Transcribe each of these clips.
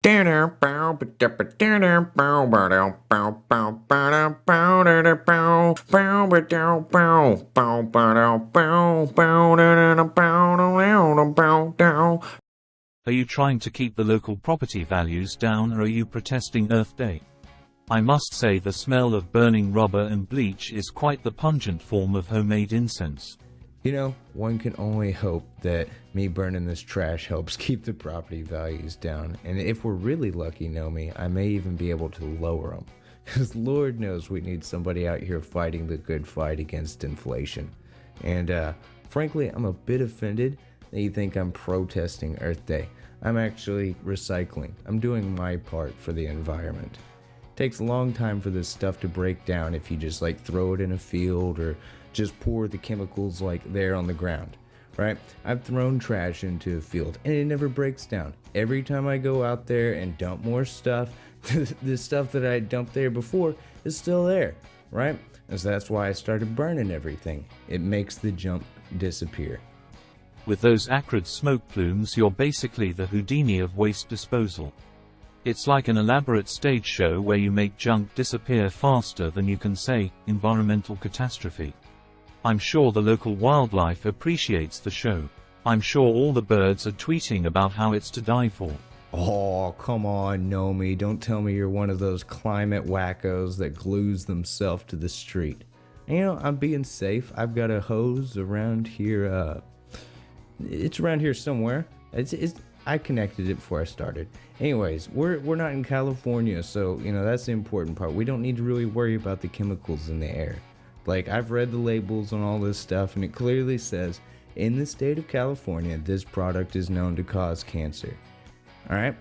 Are you trying to keep the local property values down, or are you protesting Earth Day? I must say the smell of burning rubber and bleach is quite the pungent form of homemade incense. You know, one can only hope that me burning this trash helps keep the property values down. And if we're really lucky, Gnomie, I may even be able to lower them. Because Lord knows we need somebody out here fighting the good fight against inflation. And frankly, I'm a bit offended that you think I'm protesting Earth Day. I'm actually recycling. I'm doing my part for the environment. It takes a long time for this stuff to break down if you just like throw it in a field or just pour the chemicals like there on the ground, right? I've thrown trash into a field and it never breaks down. Every time I go out there and dump more stuff, the stuff that I dumped there before is still there, right? And so that's why I started burning everything. It makes the junk disappear. With those acrid smoke plumes, you're basically the Houdini of waste disposal. It's like an elaborate stage show where you make junk disappear faster than you can say, environmental catastrophe. I'm sure the local wildlife appreciates the show. I'm sure all the birds are tweeting about how it's to die for. Oh, come on, Gnomie. Don't tell me you're one of those climate wackos that glues themselves to the street. You know, I'm being safe. I've got a hose around here, it's around here somewhere. I connected it before I started. Anyways, we're not in California, so, you know, that's the important part. We don't need to really worry about the chemicals in the air. Like, I've read the labels on all this stuff, and it clearly says, in the state of California, this product is known to cause cancer. Alright?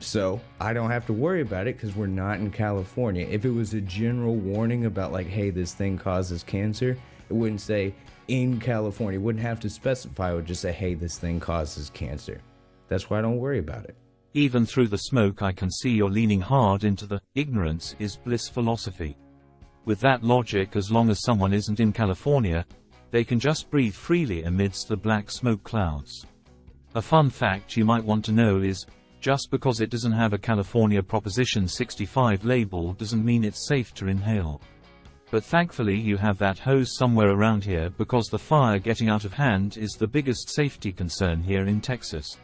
So, I don't have to worry about it because we're not in California. If it was a general warning about, like, hey, this thing causes cancer, it wouldn't say, in California. It wouldn't have to specify. It would just say, hey, this thing causes cancer. That's why I don't worry about it. Even through the smoke, I can see you're leaning hard into the ignorance is bliss philosophy. With that logic, as long as someone isn't in California, they can just breathe freely amidst the black smoke clouds. A fun fact you might want to know is, just because it doesn't have a California Proposition 65 label doesn't mean it's safe to inhale. But thankfully you have that hose somewhere around here, because the fire getting out of hand is the biggest safety concern here in Texas.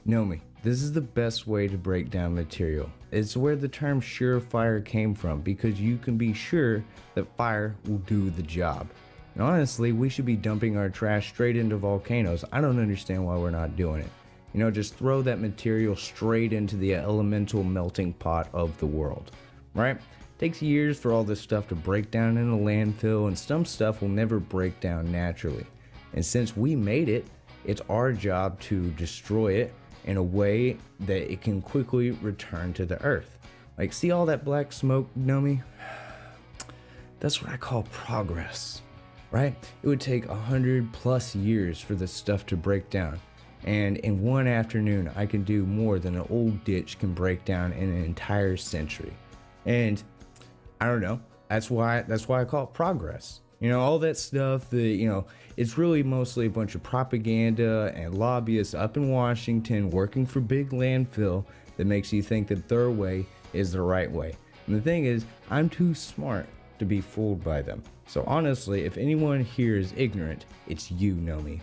Gnomie, this is the best way to break down material. It's where the term surefire came from, because you can be sure that fire will do the job. And honestly, we should be dumping our trash straight into volcanoes. I don't understand why we're not doing it. You know, just throw that material straight into the elemental melting pot of the world, right? Takes years for all this stuff to break down in a landfill, and some stuff will never break down naturally. And since we made it, it's our job to destroy it in a way that it can quickly return to the earth. Like, see all that black smoke, Gnomie? That's what I call progress, right? It would take 100+ years for this stuff to break down. And in one afternoon, I can do more than an old ditch can break down in an entire century. And I don't know. That's why I call it progress. You know, all that stuff that, you know, it's really mostly a bunch of propaganda and lobbyists up in Washington working for big landfill that makes you think that their way is the right way. And the thing is, I'm too smart to be fooled by them. So honestly, if anyone here is ignorant, it's you, Gnomie.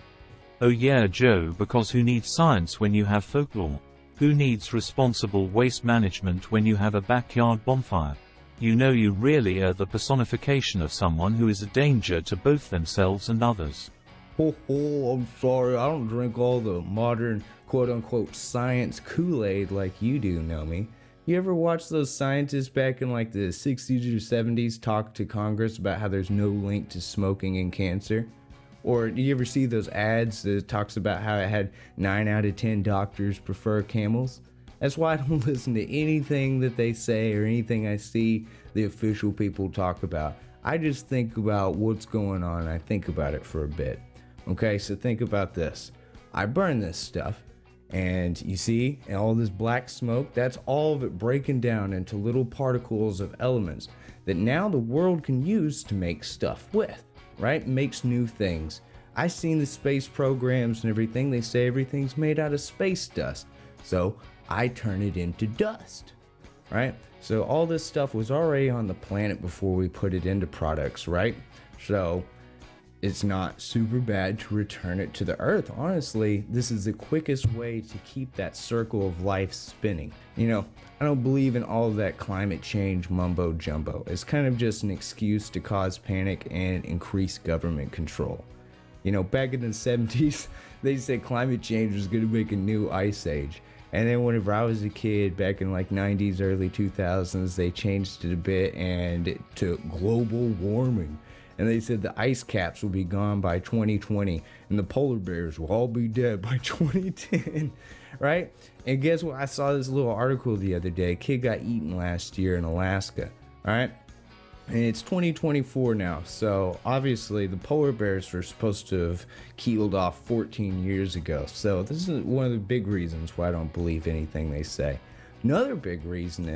Oh yeah, Joe, because who needs science when you have folklore? Who needs responsible waste management when you have a backyard bonfire? You know, you really are the personification of someone who is a danger to both themselves and others. Oh, I'm sorry, I don't drink all the modern quote-unquote science Kool-Aid like you do, Gnomie. You ever watch those scientists back in like the 60s or 70s talk to Congress about how there's no link to smoking and cancer? Or do you ever see those ads that talks about how it had 9 out of 10 doctors prefer camels? That's why I don't listen to anything that they say or anything I see the official people talk about. I just think about what's going on and I think about it for a bit. Okay, so think about this. I burn this stuff, and you see all this black smoke, that's all of it breaking down into little particles of elements that now the world can use to make stuff with, right? Makes new things. I've seen the space programs and everything, they say everything's made out of space dust. So I turn it into dust, right? So all this stuff was already on the planet before we put it into products, right? So it's not super bad to return it to the earth. Honestly, this is the quickest way to keep that circle of life spinning. I don't believe in all of that climate change mumbo jumbo. It's kind of just an excuse to cause panic and increase government control. Back in the 70s, they said climate change was going to make a new ice age. And then whenever I was a kid, back in like 90s, early 2000s, they changed it a bit and to global warming. And they said the ice caps will be gone by 2020 and the polar bears will all be dead by 2010, right? And guess what? I saw this little article the other day. A kid got eaten last year in Alaska, right? And it's 2024 now, so obviously the polar bears were supposed to have keeled off 14 years ago. So this is one of the big reasons why I don't believe anything they say. Another big reason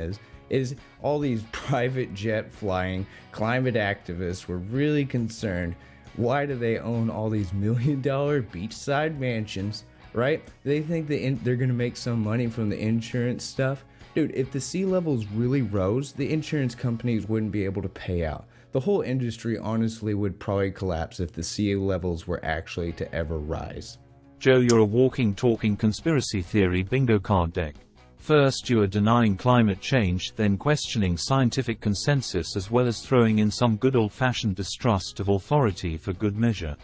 is all these private jet flying climate activists were really concerned. Why do they own all these $1 million beachside mansions, right? They think they're going to make some money from the insurance stuff. Dude, if the sea levels really rose, the insurance companies wouldn't be able to pay out. The whole industry honestly would probably collapse if the sea levels were actually to ever rise. Joe, you're a walking, talking conspiracy theory bingo card deck. First you are denying climate change, then questioning scientific consensus, as well as throwing in some good old-fashioned distrust of authority for good measure.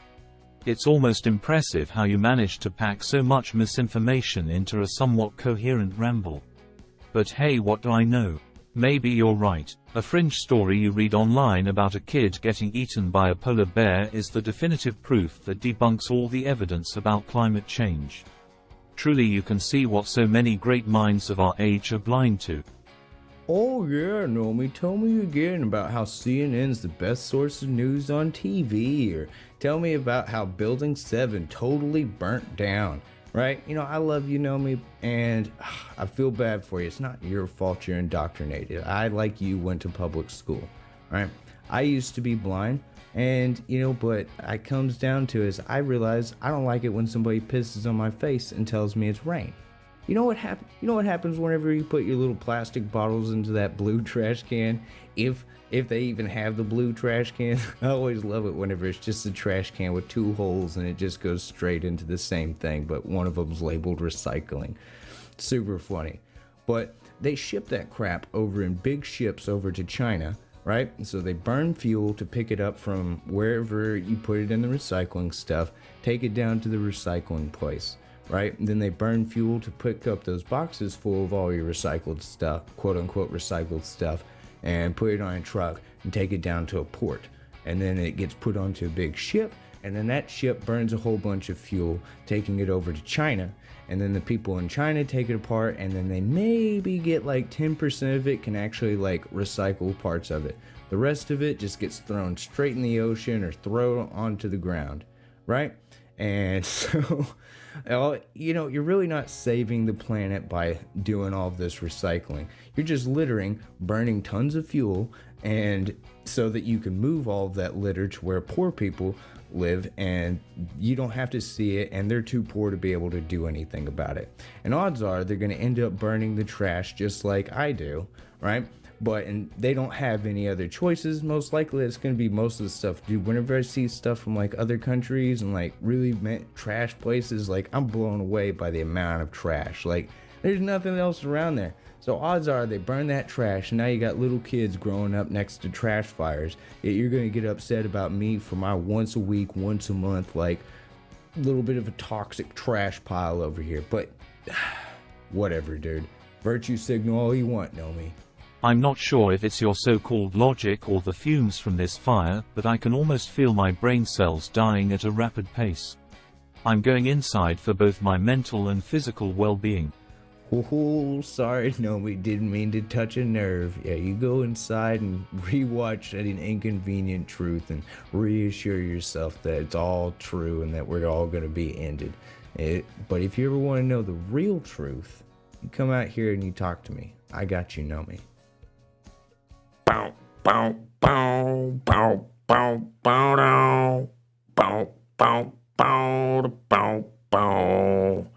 It's almost impressive how you managed to pack so much misinformation into a somewhat coherent ramble. But hey, what do I know? Maybe you're right. A fringe story you read online about a kid getting eaten by a polar bear is the definitive proof that debunks all the evidence about climate change. Truly, you can see what so many great minds of our age are blind to. Oh yeah, Gnomie, tell me again about how CNN's the best source of news on TV, or tell me about how Building 7 totally burnt down. Right? I love you, Gnomie, and I feel bad for you. It's not your fault you're indoctrinated. I, like you, went to public school, right? I used to be blind, and, but it comes down to is I realize I don't like it when somebody pisses on my face and tells me it's rain. You know what happens whenever you put your little plastic bottles into that blue trash can? If they even have the blue trash can. I always love it whenever it's just a trash can with two holes and it just goes straight into the same thing, but one of them's labeled recycling. Super funny. But they ship that crap over in big ships over to China, right? So they burn fuel to pick it up from wherever you put it in the recycling stuff, take it down to the recycling place, right? And then they burn fuel to pick up those boxes full of all your recycled stuff, quote unquote recycled stuff, and put it on a truck and take it down to a port. And then it gets put onto a big ship, and then that ship burns a whole bunch of fuel, taking it over to China. And then the people in China take it apart, and then they maybe get like 10% of it can actually like recycle parts of it. The rest of it just gets thrown straight in the ocean or thrown onto the ground, right? And so, you're really not saving the planet by doing all of this recycling. You're just littering, burning tons of fuel, and so that you can move all of that litter to where poor people live, and you don't have to see it, and they're too poor to be able to do anything about it. And odds are they're going to end up burning the trash just like I do, right? And they don't have any other choices. Most likely it's going to be most of the stuff. Dude, whenever I see stuff from like other countries and like really trash places, like I'm blown away by the amount of trash. Like there's nothing else around there. So odds are they burn that trash, and now you got little kids growing up next to trash fires. Yet you're going to get upset about me for my once a week, once a month, like little bit of a toxic trash pile over here. But whatever, dude. Virtue signal all you want, Gnomie. I'm not sure if it's your so-called logic or the fumes from this fire, but I can almost feel my brain cells dying at a rapid pace. I'm going inside for both my mental and physical well-being. Oh, sorry, Gnomie, didn't mean to touch a nerve. Yeah, you go inside and rewatch An Inconvenient Truth and reassure yourself that it's all true and that we're all going to be ended. But if you ever want to know the real truth, you come out here and you talk to me. I got you, Gnomie. Bow, bow, bow, bow, bow, bow, bow, bow, bow, bow, bow, bow.